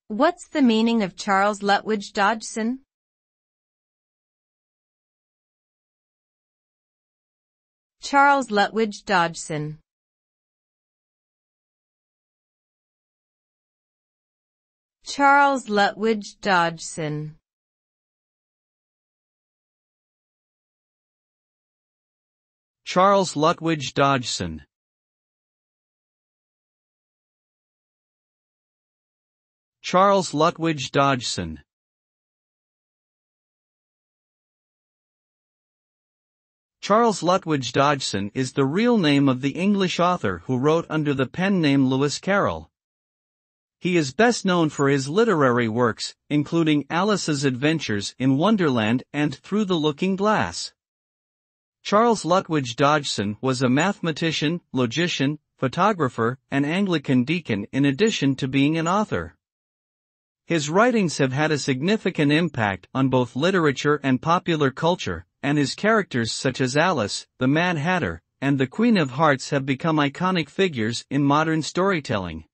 What's the meaning of Charles Lutwidge Dodgson? Charles Lutwidge Dodgson. Charles Lutwidge Dodgson. Charles Lutwidge Dodgson. Charles Lutwidge Dodgson. Charles Lutwidge Dodgson is the real name of the English author who wrote under the pen name Lewis Carroll. He is best known for his literary works, including Alice's Adventures in Wonderland and Through the Looking Glass. Charles Lutwidge Dodgson was a mathematician, logician, photographer, and Anglican deacon in addition to being an author. His writings have had a significant impact on both literature and popular culture, and his characters such as Alice, the Mad Hatter, and the Queen of Hearts have become iconic figures in modern storytelling.